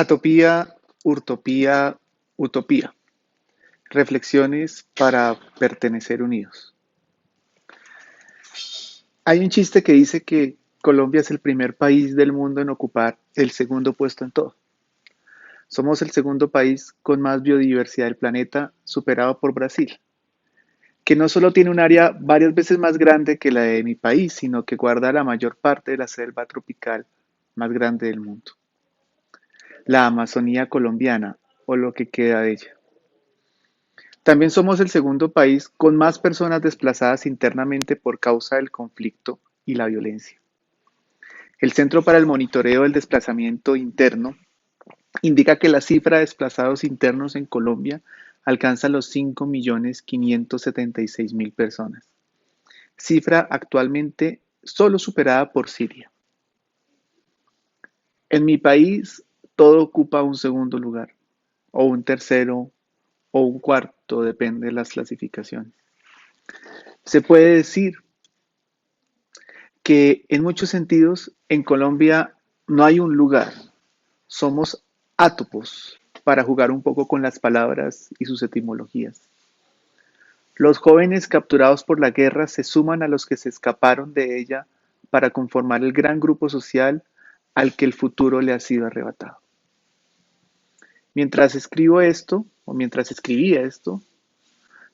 Atopía, urtopía, utopía. Reflexiones para pertenecer unidos. Hay un chiste que dice que Colombia es el primer país del mundo en ocupar el segundo puesto en todo. Somos el segundo país con más biodiversidad del planeta, superado por Brasil, que no solo tiene un área varias veces más grande que la de mi país, sino que guarda la mayor parte de la selva tropical más grande del mundo, la Amazonía colombiana, o lo que queda de ella. También somos el segundo país con más personas desplazadas internamente por causa del conflicto y la violencia. El Centro para el Monitoreo del Desplazamiento Interno indica que la cifra de desplazados internos en Colombia alcanza los 5.576.000 personas, cifra actualmente solo superada por Siria. En mi país todo ocupa un segundo lugar, o un tercero, o un cuarto, depende de las clasificaciones. Se puede decir que en muchos sentidos en Colombia no hay un lugar, somos átopos, para jugar un poco con las palabras y sus etimologías. Los jóvenes capturados por la guerra se suman a los que se escaparon de ella para conformar el gran grupo social al que el futuro le ha sido arrebatado. Mientras escribo esto, o mientras escribía esto,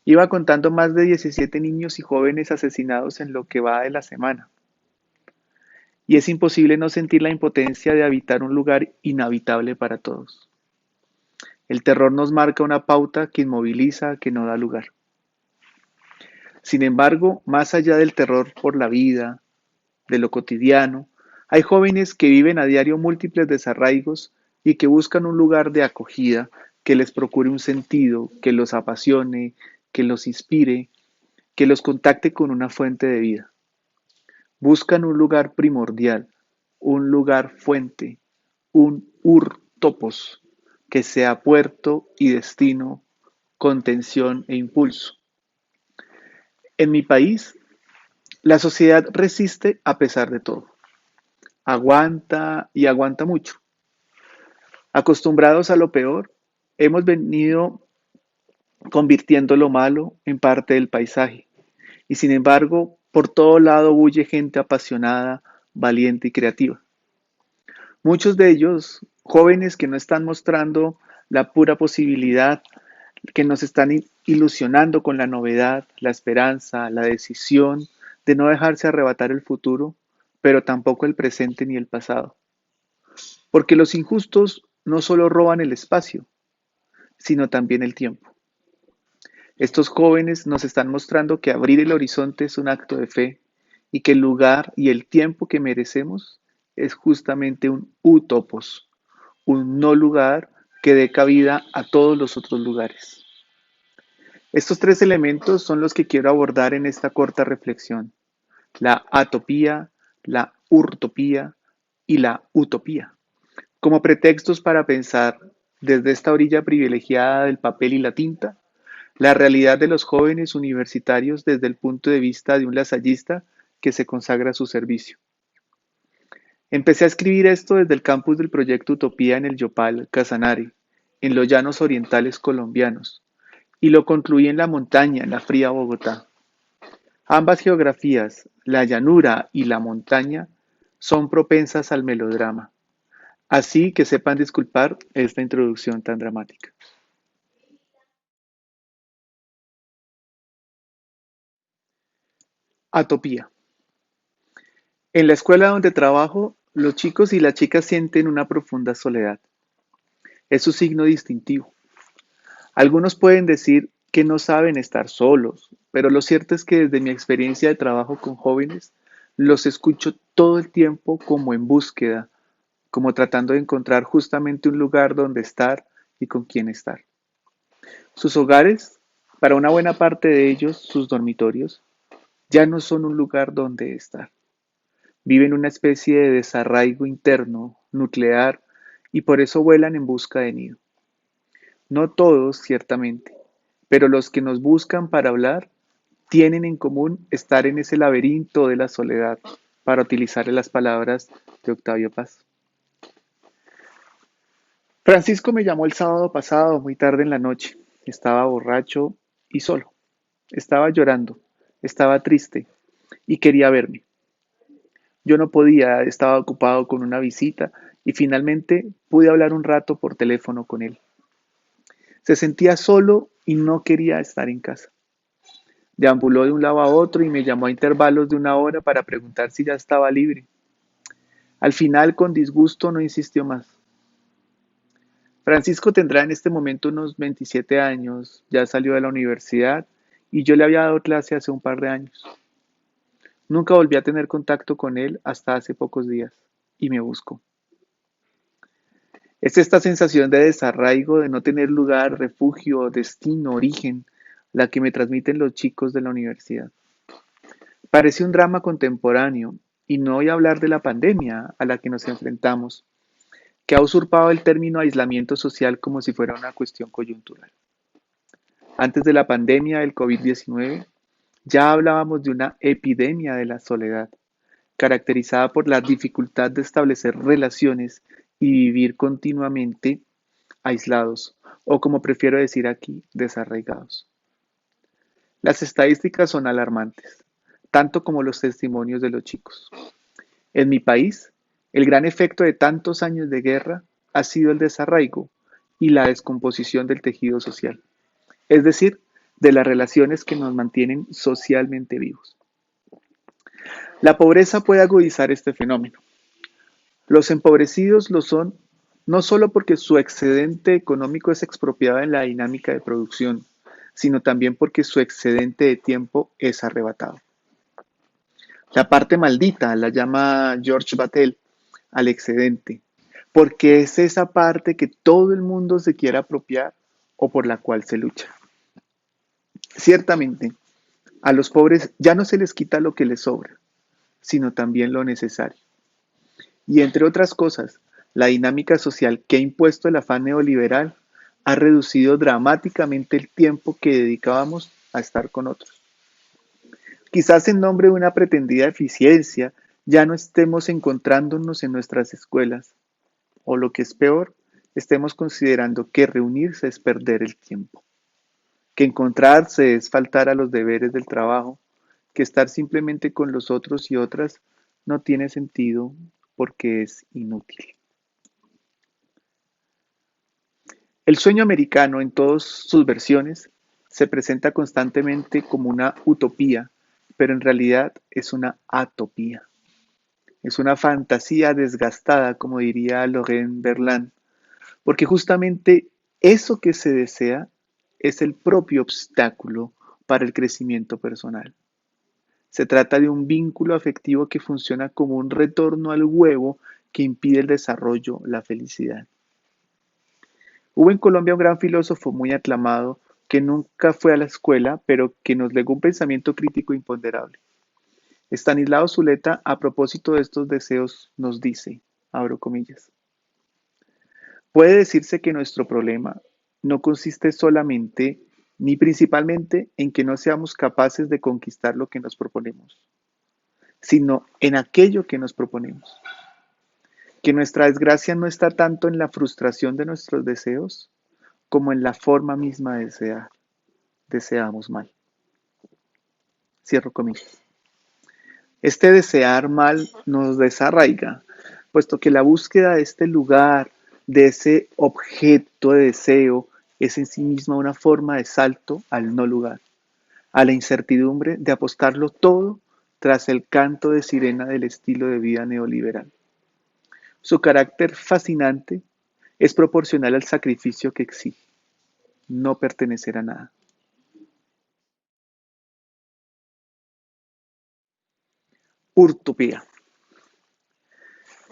iba contando más de 17 niños y jóvenes asesinados en lo que va de la semana. Y es imposible no sentir la impotencia de habitar un lugar inhabitable para todos. El terror nos marca una pauta que inmoviliza, que no da lugar. Sin embargo, más allá del terror por la vida, de lo cotidiano, hay jóvenes que viven a diario múltiples desarraigos y que buscan un lugar de acogida que les procure un sentido, que los apasione, que los inspire, que los contacte con una fuente de vida. Buscan un lugar primordial, un lugar fuente, un ur-topos, que sea puerto y destino, contención e impulso. En mi país, la sociedad resiste a pesar de todo. Aguanta y aguanta mucho. Acostumbrados a lo peor, hemos venido convirtiendo lo malo en parte del paisaje. Y sin embargo, por todo lado huye gente apasionada, valiente y creativa. Muchos de ellos, jóvenes que no están mostrando la pura posibilidad, que nos están ilusionando con la novedad, la esperanza, la decisión de no dejarse arrebatar el futuro, pero tampoco el presente ni el pasado. Porque los injustos no solo roban el espacio, sino también el tiempo. Estos jóvenes nos están mostrando que abrir el horizonte es un acto de fe y que el lugar y el tiempo que merecemos es justamente un utopos, un no lugar que dé cabida a todos los otros lugares. Estos tres elementos son los que quiero abordar en esta corta reflexión: la atopía, la urtopía y la utopía, como pretextos para pensar desde esta orilla privilegiada del papel y la tinta, la realidad de los jóvenes universitarios desde el punto de vista de un lasallista que se consagra a su servicio. Empecé a escribir esto desde el campus del proyecto Utopía en el Yopal, Casanare, en los llanos orientales colombianos, y lo concluí en la montaña, en la fría Bogotá. Ambas geografías, la llanura y la montaña, son propensas al melodrama, así que sepan disculpar esta introducción tan dramática. Atopía. En la escuela donde trabajo, los chicos y las chicas sienten una profunda soledad. Es su signo distintivo. Algunos pueden decir que no saben estar solos, pero lo cierto es que desde mi experiencia de trabajo con jóvenes, los escucho todo el tiempo como en búsqueda, como tratando de encontrar justamente un lugar donde estar y con quién estar. Sus hogares, para una buena parte de ellos, sus dormitorios, ya no son un lugar donde estar. Viven una especie de desarraigo interno, nuclear, y por eso vuelan en busca de nido. No todos, ciertamente, pero los que nos buscan para hablar tienen en común estar en ese laberinto de la soledad, para utilizar las palabras de Octavio Paz. Francisco me llamó el sábado pasado, muy tarde en la noche. Estaba borracho y solo. Estaba llorando, estaba triste y quería verme. Yo no podía, estaba ocupado con una visita y finalmente pude hablar un rato por teléfono con él. Se sentía solo y no quería estar en casa. Deambuló de un lado a otro y me llamó a intervalos de una hora para preguntar si ya estaba libre. Al final, con disgusto, no insistió más. Francisco tendrá en este momento unos 27 años, ya salió de la universidad y yo le había dado clase hace un par de años. Nunca volví a tener contacto con él hasta hace pocos días y me buscó. Es esta sensación de desarraigo, de no tener lugar, refugio, destino, origen, la que me transmiten los chicos de la universidad. Parece un drama contemporáneo, y no voy a hablar de la pandemia a la que nos enfrentamos, que ha usurpado el término aislamiento social como si fuera una cuestión coyuntural. Antes de la pandemia del COVID-19, ya hablábamos de una epidemia de la soledad, caracterizada por la dificultad de establecer relaciones y vivir continuamente aislados, o como prefiero decir aquí, desarraigados. Las estadísticas son alarmantes, tanto como los testimonios de los chicos. En mi país, el gran efecto de tantos años de guerra ha sido el desarraigo y la descomposición del tejido social, es decir, de las relaciones que nos mantienen socialmente vivos. La pobreza puede agudizar este fenómeno. Los empobrecidos lo son no solo porque su excedente económico es expropiado en la dinámica de producción, sino también porque su excedente de tiempo es arrebatado. La parte maldita la llama George Batel al excedente, porque es esa parte que todo el mundo se quiere apropiar o por la cual se lucha. Ciertamente, a los pobres ya no se les quita lo que les sobra, sino también lo necesario. Y entre otras cosas, la dinámica social que ha impuesto el afán neoliberal ha reducido dramáticamente el tiempo que dedicábamos a estar con otros. Quizás en nombre de una pretendida eficiencia ya no estemos encontrándonos en nuestras escuelas, o lo que es peor, estemos considerando que reunirse es perder el tiempo, que encontrarse es faltar a los deberes del trabajo, que estar simplemente con los otros y otras no tiene sentido porque es inútil. El sueño americano, en todas sus versiones, se presenta constantemente como una utopía, pero en realidad es una atopía. Es una fantasía desgastada, como diría Laurent Berland, porque justamente eso que se desea es el propio obstáculo para el crecimiento personal. Se trata de un vínculo afectivo que funciona como un retorno al huevo que impide el desarrollo, la felicidad. Hubo en Colombia un gran filósofo muy aclamado que nunca fue a la escuela, pero que nos legó un pensamiento crítico imponderable. Estanislao Zuleta, a propósito de estos deseos, nos dice, abro comillas, puede decirse que nuestro problema no consiste solamente ni principalmente en que no seamos capaces de conquistar lo que nos proponemos, sino en aquello que nos proponemos. Que nuestra desgracia no está tanto en la frustración de nuestros deseos como en la forma misma de desear. Deseamos mal. Cierro comillas. Este desear mal nos desarraiga, puesto que la búsqueda de este lugar, de ese objeto de deseo, es en sí misma una forma de salto al no lugar, a la incertidumbre de apostarlo todo tras el canto de sirena del estilo de vida neoliberal. Su carácter fascinante es proporcional al sacrificio que exige, no pertenecer a nada. Utopía.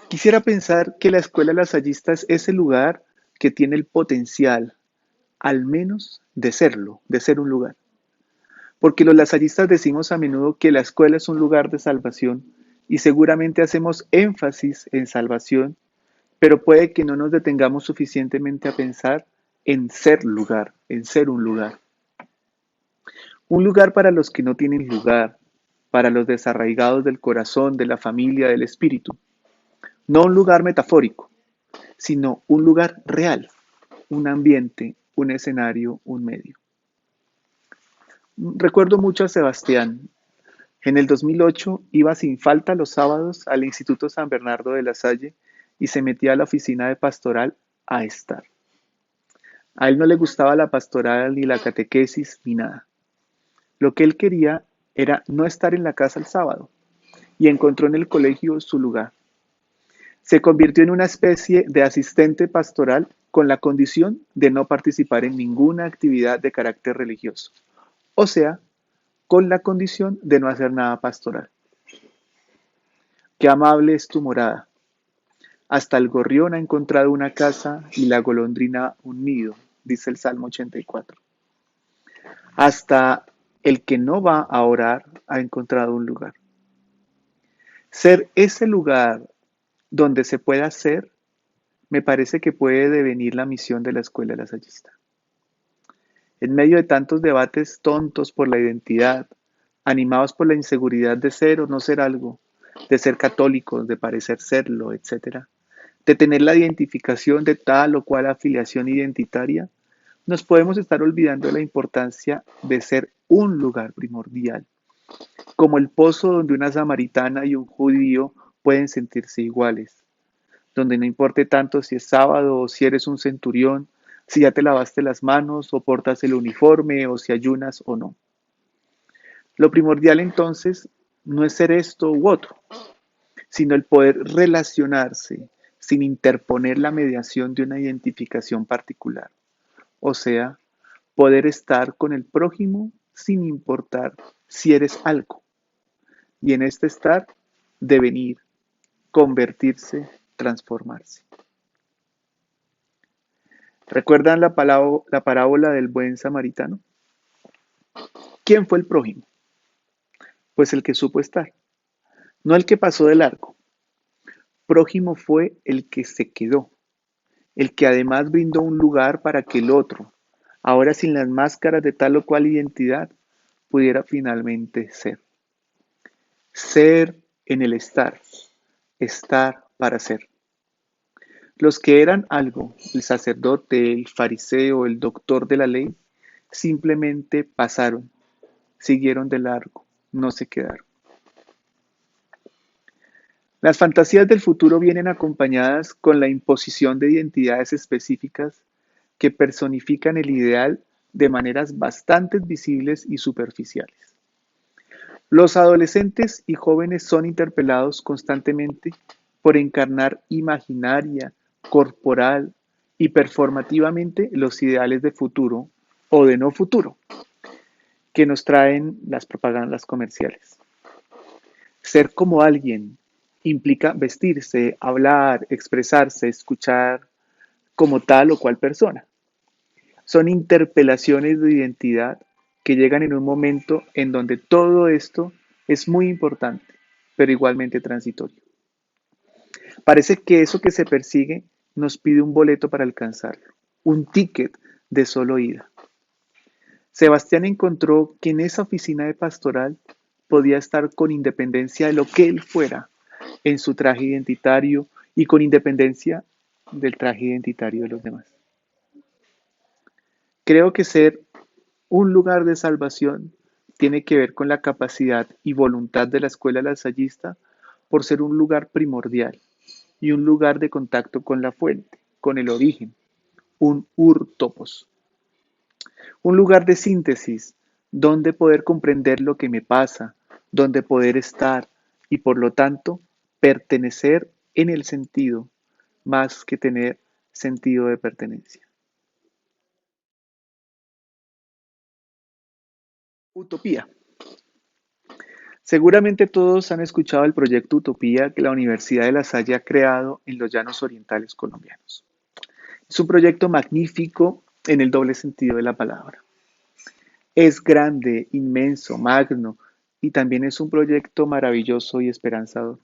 Quisiera pensar que la escuela lasallista es ese lugar que tiene el potencial, al menos, de serlo, de ser un lugar. Porque los lasallistas decimos a menudo que la escuela es un lugar de salvación y seguramente hacemos énfasis en salvación, pero puede que no nos detengamos suficientemente a pensar en ser lugar, en ser un lugar. Un lugar para los que no tienen lugar, para los desarraigados del corazón, de la familia, del espíritu. No un lugar metafórico, sino un lugar real, un ambiente, un escenario, un medio. Recuerdo mucho a Sebastián. En el 2008 iba sin falta los sábados al Instituto San Bernardo de la Salle y se metía a la oficina de pastoral a estar. A él no le gustaba la pastoral ni la catequesis ni nada. Lo que él quería era no estar en la casa el sábado y encontró en el colegio su lugar. Se convirtió en una especie de asistente pastoral con la condición de no participar en ninguna actividad de carácter religioso, o sea, con la condición de no hacer nada pastoral. Qué amable es tu morada. Hasta el gorrión ha encontrado una casa y la golondrina un nido, dice el Salmo 84. Hasta el que no va a orar ha encontrado un lugar. Ser ese lugar donde se pueda ser, me parece que puede devenir la misión de la escuela lasallista. En medio de tantos debates tontos por la identidad, animados por la inseguridad de ser o no ser algo, de ser católicos, de parecer serlo, etc., de tener la identificación de tal o cual afiliación identitaria, nos podemos estar olvidando de la importancia de ser un lugar primordial, como el pozo donde una samaritana y un judío pueden sentirse iguales, donde no importe tanto si es sábado o si eres un centurión, si ya te lavaste las manos o portas el uniforme o si ayunas o no. Lo primordial entonces no es ser esto u otro, sino el poder relacionarse sin interponer la mediación de una identificación particular. O sea, poder estar con el prójimo sin importar si eres algo. Y en este estar, devenir, convertirse, transformarse. ¿Recuerdan la parábola del buen samaritano? ¿Quién fue el prójimo? Pues el que supo estar, no el que pasó de largo. Prójimo fue el que se quedó, el que además brindó un lugar para que el otro, ahora sin las máscaras de tal o cual identidad, pudiera finalmente ser. Ser en el estar, estar para ser. Los que eran algo, el sacerdote, el fariseo, el doctor de la ley, simplemente pasaron, siguieron de largo, no se quedaron. Las fantasías del futuro vienen acompañadas con la imposición de identidades específicas que personifican el ideal de maneras bastante visibles y superficiales. Los adolescentes y jóvenes son interpelados constantemente por encarnar imaginaria, corporal y performativamente los ideales de futuro o de no futuro que nos traen las propagandas comerciales. Ser como alguien implica vestirse, hablar, expresarse, escuchar como tal o cual persona. Son interpelaciones de identidad que llegan en un momento en donde todo esto es muy importante, pero igualmente transitorio. Parece que eso que se persigue nos pide un boleto para alcanzarlo, un ticket de solo ida. Sebastián encontró que en esa oficina de pastoral podía estar con independencia de lo que él fuera en su traje identitario y con independencia del traje identitario de los demás. Creo que ser un lugar de salvación tiene que ver con la capacidad y voluntad de la escuela lasallista por ser un lugar primordial y un lugar de contacto con la fuente, con el origen, un topos, un lugar de síntesis donde poder comprender lo que me pasa, donde poder estar y por lo tanto pertenecer en el sentido más que tener sentido de pertenencia. Utopía. Seguramente todos han escuchado el proyecto Utopía que la Universidad de La Salle ha creado en los llanos orientales colombianos. Es un proyecto magnífico en el doble sentido de la palabra. Es grande, inmenso, magno y también es un proyecto maravilloso y esperanzador.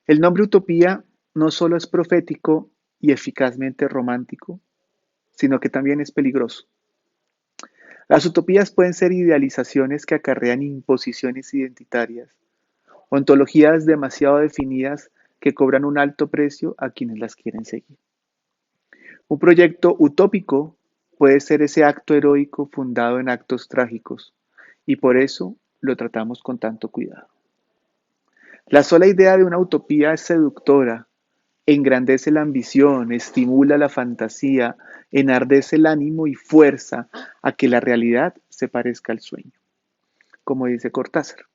El nombre Utopía no solo es profético y eficazmente romántico, sino que también es peligroso. Las utopías pueden ser idealizaciones que acarrean imposiciones identitarias, ontologías demasiado definidas que cobran un alto precio a quienes las quieren seguir. Un proyecto utópico puede ser ese acto heroico fundado en actos trágicos, y por eso lo tratamos con tanto cuidado. La sola idea de una utopía es seductora, engrandece la ambición, estimula la fantasía, enardece el ánimo y fuerza a que la realidad se parezca al sueño, como dice Cortázar.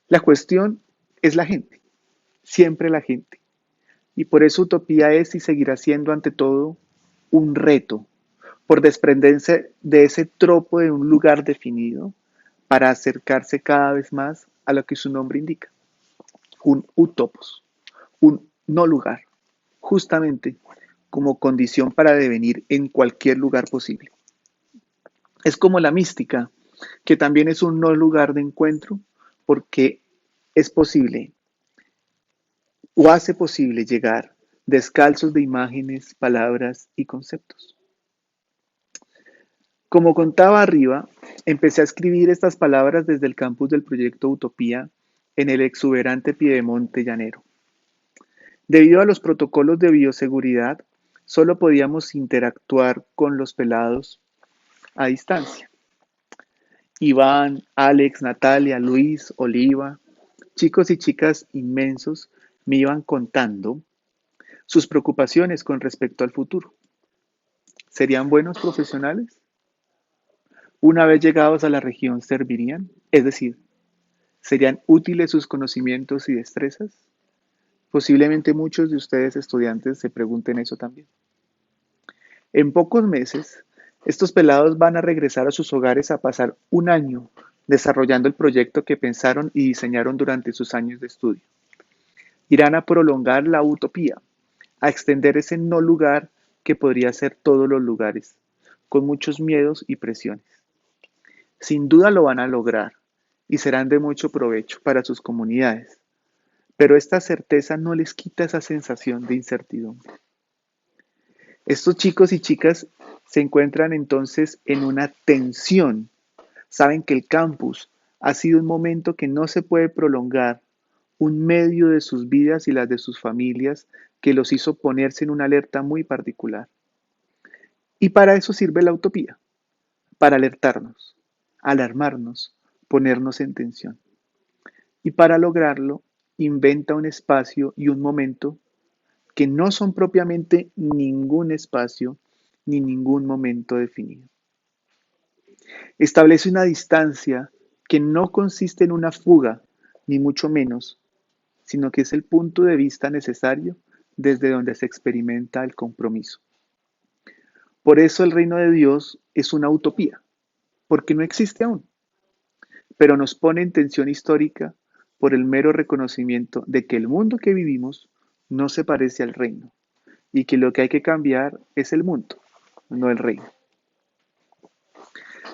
La cuestión es la gente, siempre la gente. Y por eso utopía es y seguirá siendo ante todo un reto, por desprenderse de ese tropo de un lugar definido para acercarse cada vez más a lo que su nombre indica, un utopos, un no lugar, justamente como condición para devenir en cualquier lugar posible. Es como la mística, que también es un no lugar de encuentro, porque es posible o hace posible llegar descalzos de imágenes, palabras y conceptos. Como contaba arriba, empecé a escribir estas palabras desde el campus del proyecto Utopía en el exuberante Piedemonte llanero. Debido a los protocolos de bioseguridad, solo podíamos interactuar con los pelados a distancia. Iván, Alex, Natalia, Luis, Oliva, chicos y chicas inmensos me iban contando sus preocupaciones con respecto al futuro. ¿Serían buenos profesionales? Una vez llegados a la región, ¿servirían? Es decir, ¿serían útiles sus conocimientos y destrezas? Posiblemente muchos de ustedes estudiantes se pregunten eso también. En pocos meses, estos pelados van a regresar a sus hogares a pasar un año desarrollando el proyecto que pensaron y diseñaron durante sus años de estudio. Irán a prolongar la utopía, a extender ese no lugar que podría ser todos los lugares, con muchos miedos y presiones. Sin duda lo van a lograr y serán de mucho provecho para sus comunidades, pero esta certeza no les quita esa sensación de incertidumbre. Estos chicos y chicas se encuentran entonces en una tensión. Saben que el campus ha sido un momento que no se puede prolongar, un medio de sus vidas y las de sus familias que los hizo ponerse en una alerta muy particular. Y para eso sirve la utopía, para alertarnos, alarmarnos, ponernos en tensión. Y para lograrlo, inventa un espacio y un momento que no son propiamente ningún espacio ni ningún momento definido. Establece una distancia que no consiste en una fuga, ni mucho menos, sino que es el punto de vista necesario desde donde se experimenta el compromiso. Por eso el reino de Dios es una utopía, porque no existe aún, pero nos pone en tensión histórica por el mero reconocimiento de que el mundo que vivimos no se parece al reino y que lo que hay que cambiar es el mundo, no el reino.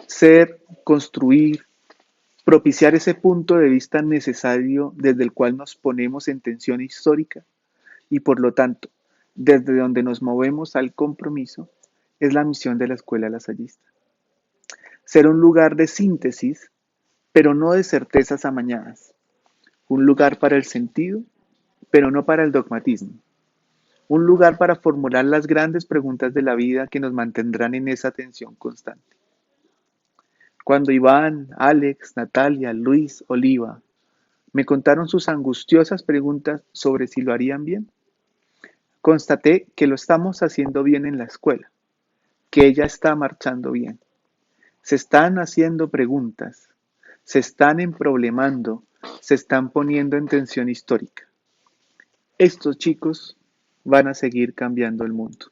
Ser, construir, propiciar ese punto de vista necesario desde el cual nos ponemos en tensión histórica y por lo tanto, desde donde nos movemos al compromiso, es la misión de la Escuela Lasallista. Ser un lugar de síntesis, pero no de certezas amañadas. Un lugar para el sentido, pero no para el dogmatismo. Un lugar para formular las grandes preguntas de la vida que nos mantendrán en esa tensión constante. Cuando Iván, Alex, Natalia, Luis, Oliva me contaron sus angustiosas preguntas sobre si lo harían bien, constaté que lo estamos haciendo bien en la escuela, que ella está marchando bien. Se están haciendo preguntas, se están emproblemando, se están poniendo en tensión histórica. Estos chicos van a seguir cambiando el mundo.